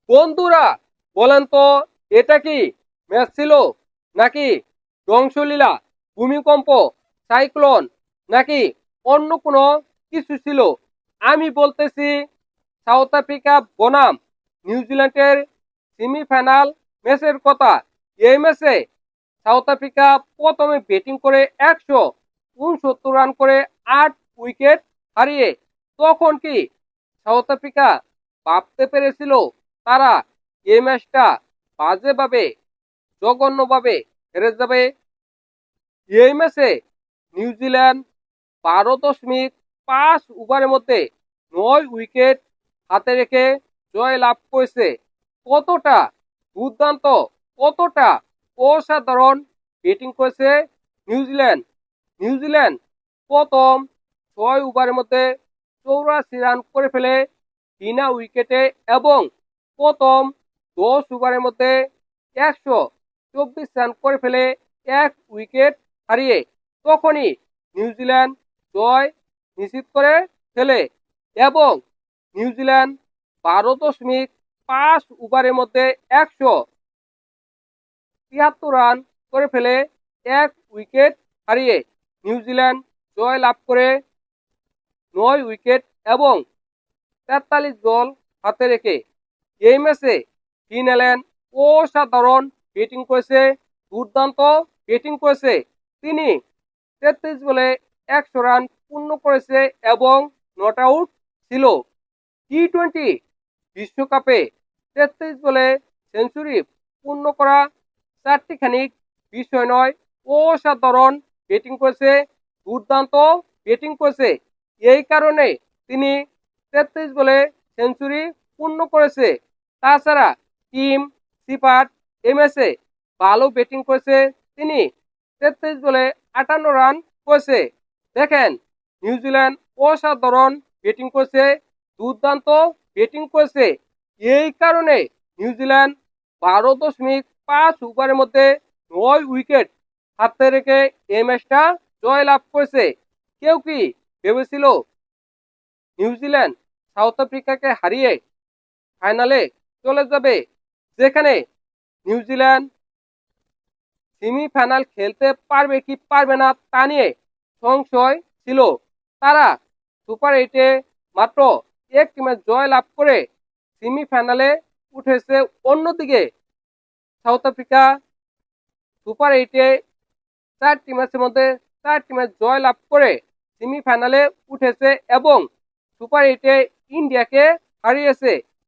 বন্ধুরা, বলেন তো এটা কি ম্যাচ ছিল নাকি ধ্বংসলীলা, ভূমিকম্প, সাইক্লোন নাকি অন্য কোনো কিছু ছিল? আমি বলতেছি সাউথ আফ্রিকা বনাম নিউজিল্যান্ডের সেমিফাইনাল ম্যাচের কথা। এই ম্যাচে সাউথ আফ্রিকা প্রথমে ব্যাটিং করে 169 রান করে 8 উইকেট হারিয়ে। তখন কি সাউথ আফ্রিকা ভাবতে পেরেছিল তারা এই ম্যাচটা বাজেভাবে, জঘন্যভাবে হেরে যাবে? এই ম্যাচে নিউজিল্যান্ড 12.5 ওভারের মধ্যে 9 উইকেট হাতে রেখে জয় লাভ করেছে। কতটা দুর্দান্ত, কতটা অসাধারণ ব্যাটিং করেছে নিউজিল্যান্ড। নিউজিল্যান্ড প্রথম 6 ওভারের মধ্যে 84 রান করে ফেলে বিনা উইকেটে, এবং প্রথম 10 ওভারের মধ্যে 124 রান করে ফেলে 1 উইকেট হারিয়ে। তখনই নিউজিল্যান্ড জয় নিশ্চিত করে ফেলে, এবং নিউজিল্যান্ড 12.5 ওভারের মধ্যে 173 রান করে ফেলে 1 উইকেট হারিয়ে নিউজিল্যান্ড জয় লাভ করে 9 উইকেট এবং 43 বল হাতে রেখে। এই ম্যাচে ফিন অ্যালেন অসাধারণ ব্যাটিং করেছে, দুর্দান্ত ব্যাটিং করেছে। তিনি 33 বলে 100 রান পূর্ণ করেছে এবং নট আউট ছিল। টি-20 বিশ্বকাপে 33 বলে সেঞ্চুরি পূর্ণ করা চারটিখানিক বিষয় নয়, অসাধারণ ব্যাটিং করেছে, দুর্দান্ত ব্যাটিং করেছে। এই কারণে তিনি 33 বলে সেঞ্চুরি পূর্ণ করেছে। তাছাড়া টিম সিপার এই ম্যাচে ভালো ব্যাটিং করেছে, তিনি 33 বলে 58 রান করেছে। দেখেন, নিউজিল্যান্ড অসাধারণ ব্যাটিং করেছে, দুর্দান্ত ব্যাটিং করেছে। এই কারণে নিউজিল্যান্ড 12.5 ওভারের মধ্যে 9 উইকেট হাতে রেখে এই ম্যাচটা জয় লাভ করেছে। কেউ কি ভেবেছিল নিউজিল্যান্ড সাউথ আফ্রিকাকে হারিয়ে ফাইনালে চলে যাবে? যেখানে নিউজিল্যান্ড সেমিফাইনাল খেলতে পারবে কি পারবে না তা নিয়ে সংশয় ছিল। তারা সুপার 8-এ মাত্র একটি ম্যাচ জয় লাভ করে সেমিফাইনালে উঠেছে। অন্যদিকে সাউথ আফ্রিকা সুপার 8-এ 4টি ম্যাচের মধ্যে 4টি ম্যাচ জয় লাভ করে সেমিফাইনালে উঠেছে এবং সুপার 8-এ ইন্ডিয়াকে হারিয়েছে।